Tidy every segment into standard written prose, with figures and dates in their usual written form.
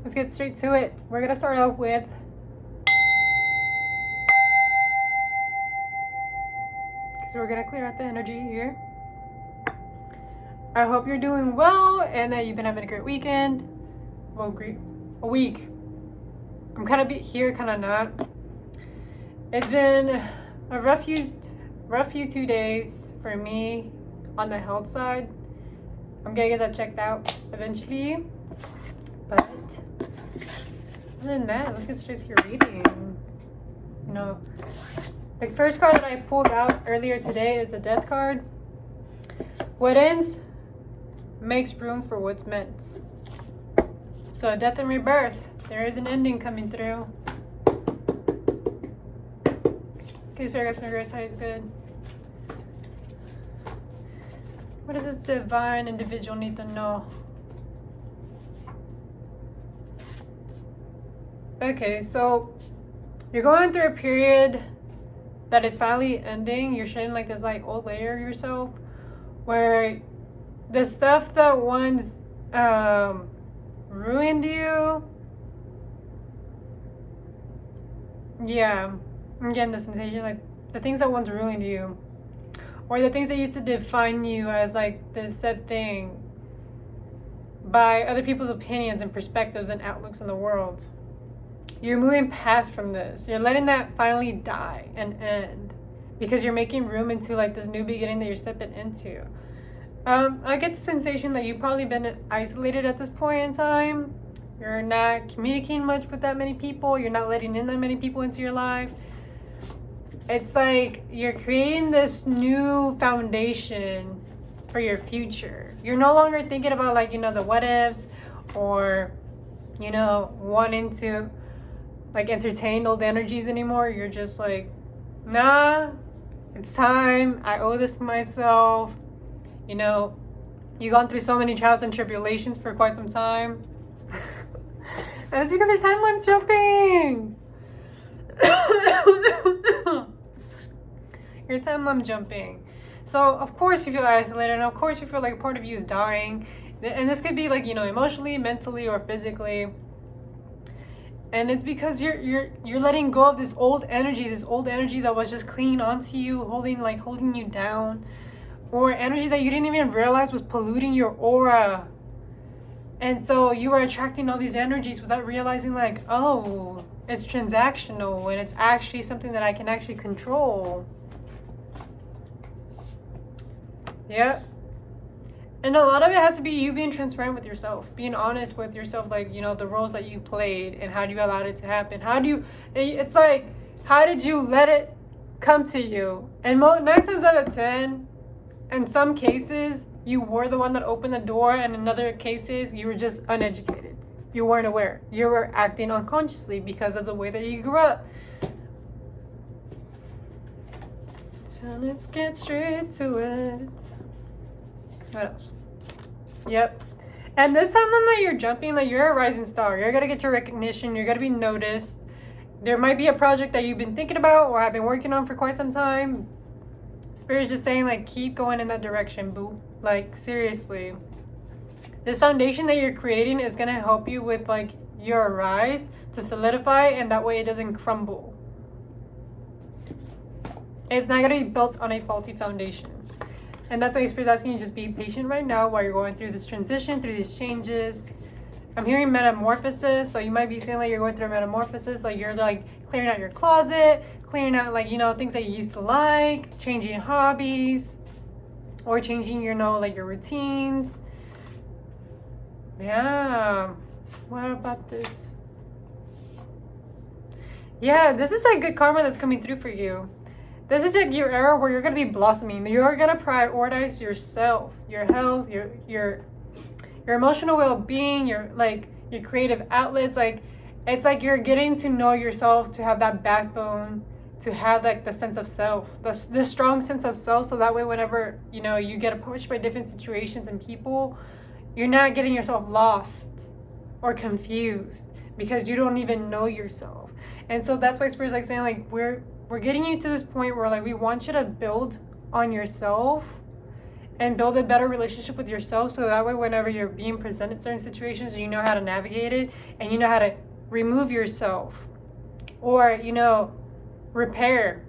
let's get straight to it. We're gonna start off with so we're gonna clear out the energy here. I hope you're doing well and that you've been having a great weekend. Well, great a week. I'm kind of here, kind of not. It's been a rough few 2 days for me on the health side. I'm gonna get that checked out eventually. But other than that, let's get straight to your reading. You know, the first card that I pulled out earlier today is the Death card. What ends makes room for what's meant. So death and rebirth. There is an ending coming through. Okay, Spirit Guides, my grace side is good. What does this divine individual need to know? Okay, so you're going through a period that is finally ending. You're shedding like this like old layer of yourself where the stuff that once ruined you. Yeah, I'm getting the sensation like the things that once ruined you, or the things that used to define you as like this said thing by other people's opinions and perspectives and outlooks in the world. You're moving past from this. You're letting that finally die and end because you're making room into like this new beginning that you're stepping into. I get the sensation that you've probably been isolated at this point in time. You're not communicating much with that many people. You're not letting in that many people into your life. It's like you're creating this new foundation for your future. You're no longer thinking about like, the what ifs or, wanting to like entertain old energies anymore. You're just like, nah, it's time. I owe this to myself. You've gone through so many trials and tribulations for quite some time. And it's because your timeline jumping. Your timeline jumping. So of course you feel isolated, and of course you feel like part of you is dying. And this could be like, emotionally, mentally, or physically. And it's because you're letting go of this old energy that was just clinging onto you, holding you down, or energy that you didn't even realize was polluting your aura. And so you are attracting all these energies without realizing like, oh, it's transactional and it's actually something that I can actually control. Yep. And a lot of it has to be you being transparent with yourself, being honest with yourself, like, the roles that you played and how you allowed it to happen. How did you let it come to you? And 9 times out of 10, in some cases, you were the one that opened the door, and in other cases, you were just uneducated. You weren't aware. You were acting unconsciously because of the way that you grew up. So let's get straight to it. What else? Yep. And this time that you're jumping, like you're a rising star. You're gonna get your recognition. You're gonna be noticed. There might be a project that you've been thinking about or have been working on for quite some time. Spirit's just saying like keep going in that direction, boo. Like seriously. This foundation that you're creating is gonna help you with like your rise to solidify, and that way it doesn't crumble. It's not gonna be built on a faulty foundation. And that's why Spirit's asking you just be patient right now while you're going through this transition, through these changes. I'm hearing metamorphosis, so you might be feeling like you're going through a metamorphosis, like you're like clearing out your closet, clearing out like, things that you used to like, changing hobbies, or changing your, like your routines. Yeah. What about this? Yeah, this is like good karma that's coming through for you. This is like your era where you're going to be blossoming. You're going to prioritize yourself, your health, your emotional well-being, your creative outlets. Like it's like you're getting to know yourself, to have that backbone, to have like the sense of self, the strong sense of self. So that way, whenever, you get approached by different situations and people, you're not getting yourself lost or confused because you don't even know yourself. And so that's why Spirit's like saying like we're getting you to this point where like we want you to build on yourself and build a better relationship with yourself, so that way whenever you're being presented certain situations, you know how to navigate it, and you know how to remove yourself, or repair.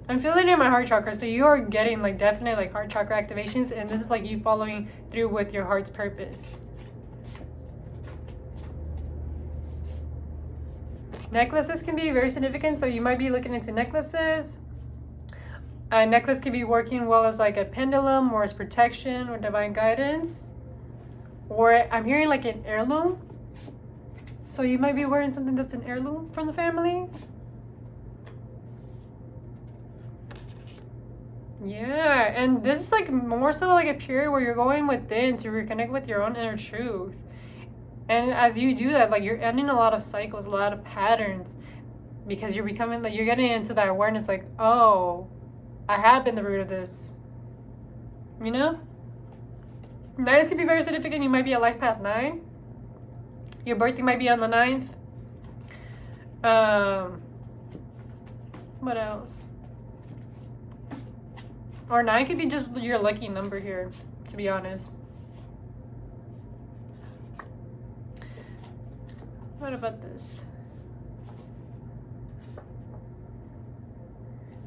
I'm feeling it in my heart chakra, so you are getting like definite like heart chakra activations, and this is like you following through with your heart's purpose. Necklaces can be very significant, so you might be looking into necklaces. A necklace can be working well as like a pendulum, or as protection or divine guidance. Or I'm hearing like an heirloom. So you might be wearing something that's an heirloom from the family. Yeah, and this is like more so like a period where you're going within to reconnect with your own inner truth. And as you do that, like you're ending a lot of cycles, a lot of patterns, because you're becoming like, you're getting into that awareness like, oh, I have been the root of this. Nines can be very significant. You might be a life path 9. Your birthday might be on the 9th. What else? Or 9 could be just your lucky number here, to be honest. What about this?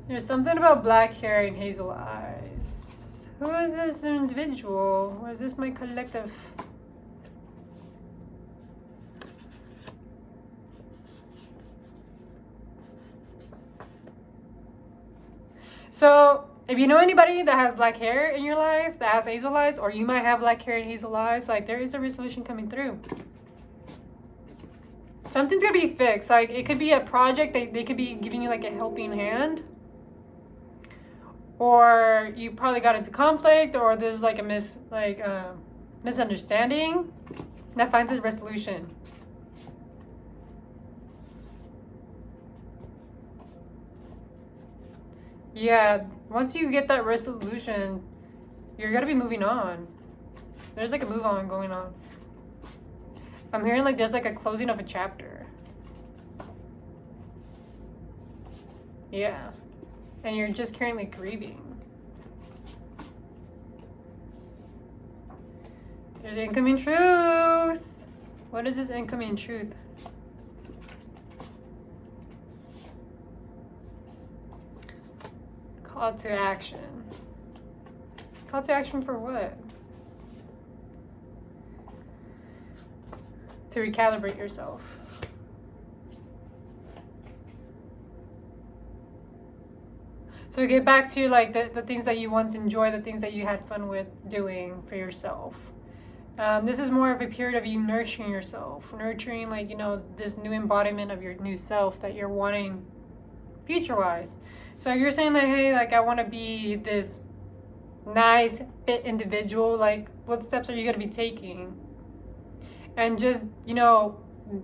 There's something about black hair and hazel eyes. Who is this individual? Or is this my collective? So, if you know anybody that has black hair in your life, that has hazel eyes, or you might have black hair and hazel eyes, like there is a resolution coming through. Something's gonna be fixed. Like it could be a project, they could be giving you like a helping hand. Or you probably got into conflict, or there's like a misunderstanding that finds its resolution. Yeah, once you get that resolution, you're gonna be moving on. There's like a move on going on. I'm hearing like there's like a closing of a chapter. Yeah. And you're just currently grieving. There's incoming truth. What is this incoming truth? Call to action. Call to action for what? To recalibrate yourself. So get back to like the things that you once enjoyed, the things that you had fun with doing for yourself. This is more of a period of you nurturing yourself, nurturing like, this new embodiment of your new self that you're wanting future-wise. So you're saying that, hey, like I want to be this nice, fit individual. Like what steps are you going to be taking? And just,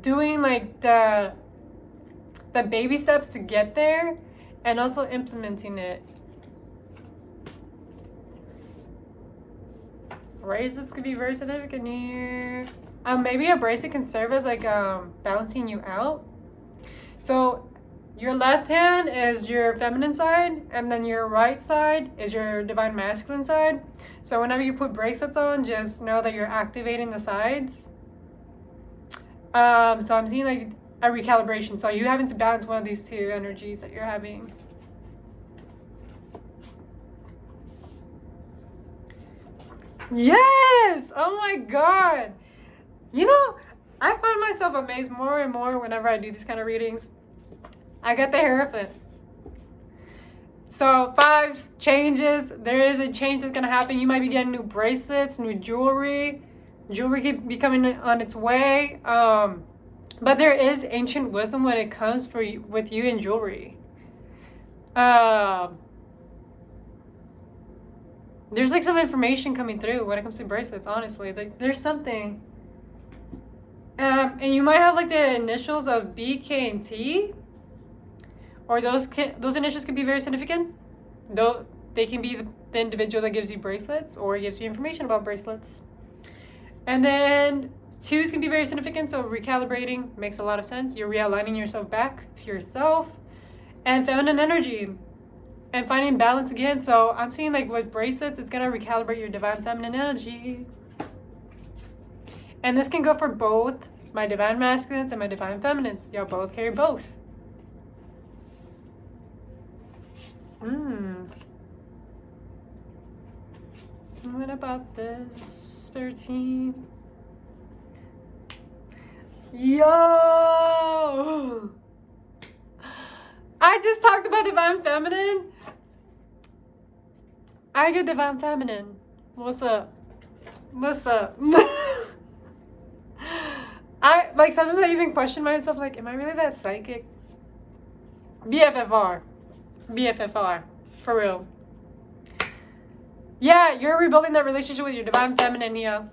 doing like the baby steps to get there. And also implementing it. Bracelets could be very significant here. Maybe a bracelet can serve as like balancing you out. So your left hand is your feminine side, and then your right side is your divine masculine side. So whenever you put bracelets on, just know that you're activating the sides. So I'm seeing like a recalibration. So you having to balance one of these two energies that you're having. Yes! Oh my god! I find myself amazed more and more whenever I do these kind of readings. I got the Hierophant. So 5s, changes. There is a change that's going to happen. You might be getting new bracelets, new jewelry. Jewelry could be coming on its way. But there is ancient wisdom when it comes with you in jewelry. There's like some information coming through when it comes to bracelets, honestly. Like there's something. And you might have like the initials of B, K, and T. Or those initials can be very significant. Though they can be the individual that gives you bracelets or gives you information about bracelets. And then 2s can be very significant, so recalibrating makes a lot of sense. You're realigning yourself back to yourself. And feminine energy. and finding balance again. So I'm seeing like with bracelets, it's gonna recalibrate your divine feminine energy. And this can go for both my divine masculines and my divine feminines. Y'all both carry both. What about this, spirit team? Yo! I just talked about divine feminine. I get divine feminine. What's up? What's up? I like sometimes I even question myself, like, am I really that psychic? BFFR. BFFR. For real. Yeah, you're rebuilding that relationship with your divine feminine here.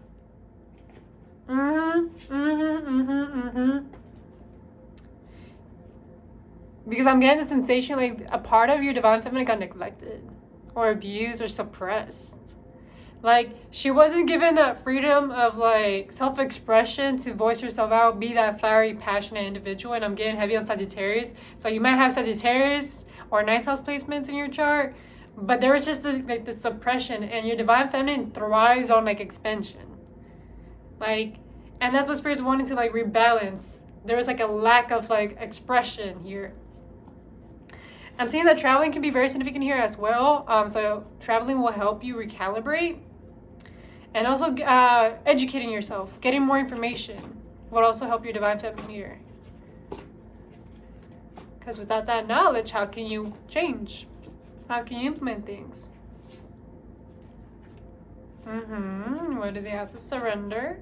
Because I'm getting the sensation like a part of your divine feminine got neglected or abused or suppressed. Like she wasn't given that freedom of like self-expression to voice herself out, be that fiery, passionate individual. And I'm getting heavy on Sagittarius. So you might have Sagittarius or 9th house placements in your chart, but there was just the suppression, and your divine feminine thrives on like expansion. Like, and that's what Spirit's wanting to like rebalance. There was like a lack of like expression here. I'm seeing that traveling can be very significant here as well. So traveling will help you recalibrate. And also educating yourself, getting more information will also help your divine feminine here. Because without that knowledge, how can you change? How can you implement things? What do they have to surrender?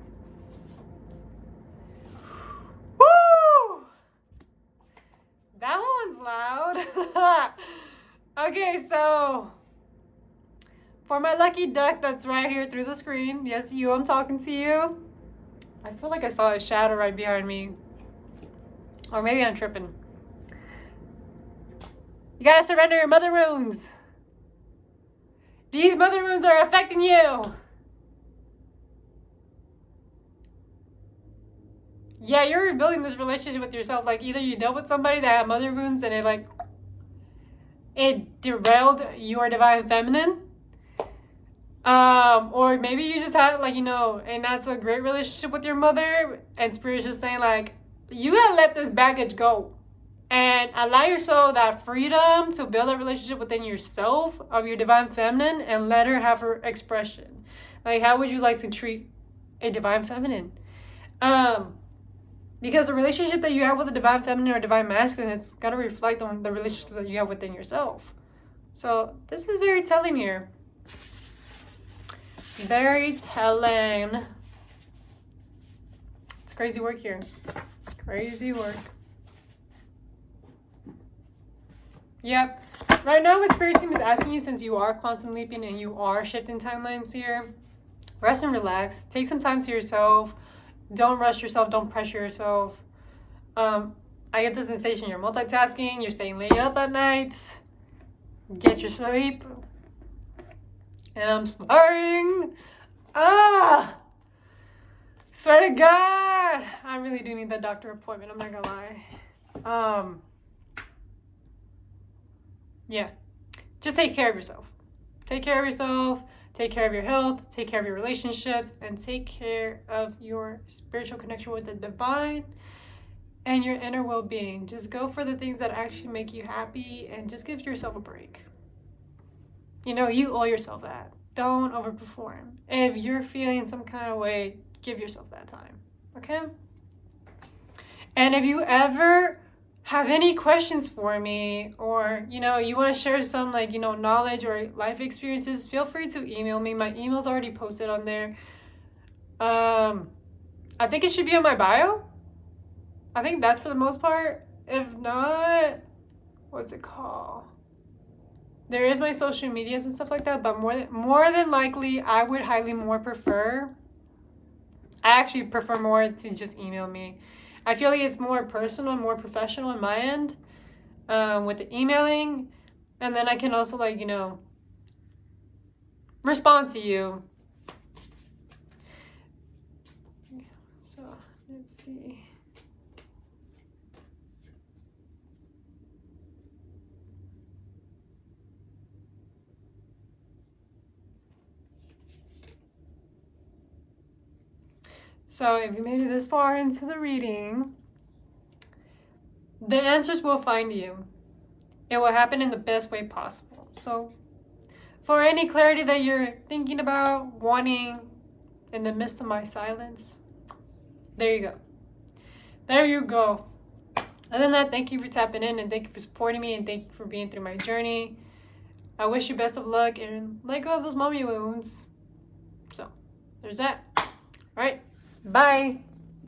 Woo! That one's loud. Okay, so for my lucky duck that's right here through the screen, yes, you, I'm talking to you. I feel like I saw a shadow right behind me. Or maybe I'm tripping. You gotta surrender your mother wounds. These mother wounds are affecting you. Yeah, you're rebuilding this relationship with yourself. Like either you dealt with somebody that had mother wounds and it derailed your divine feminine. Or maybe you just had like, and that's a great relationship with your mother, and Spirit's just saying like, you gotta let this baggage go and allow yourself that freedom to build a relationship within yourself of your divine feminine and let her have her expression. Like, how would you like to treat a divine feminine? Because the relationship that you have with the divine feminine or divine masculine, it's got to reflect on the relationship that you have within yourself. So this is very telling here. Very telling. It's crazy work here. Crazy work. Yep. Right now what Spirit Team is asking you, since you are quantum leaping and you are shifting timelines here, rest and relax. Take some time to yourself. Don't rush yourself. Don't pressure yourself. I get the sensation you're multitasking. You're staying late up at night. Get your sleep. And I'm starring. Swear to God. I really do need that doctor appointment. I'm not gonna lie. Yeah. Just take care of yourself. Take care of yourself. Take care of your health. Take care of your relationships. And take care of your spiritual connection with the divine and your inner well-being. Just go for the things that actually make you happy and just give yourself a break. You owe yourself that. Don't overperform. If you're feeling some kind of way, give yourself that time. Okay? And if you ever have any questions for me, or you want to share some knowledge or life experiences, feel free to email me. My email's already posted on there. I think it should be on my bio. I think that's for the most part. If not, what's it called? There is my social medias and stuff like that, but more than likely, I would highly prefer. I actually prefer more to just email me. I feel like it's more personal and more professional on my end with the emailing. And then I can also respond to you. So let's see. So if you made it this far into the reading, the answers will find you. It will happen in the best way possible. So for any clarity that you're thinking about, wanting in the midst of my silence, there you go. There you go. Other than that, thank you for tapping in, and thank you for supporting me, and thank you for being through my journey. I wish you best of luck and let go of those mommy wounds. So there's that. All right. Bye.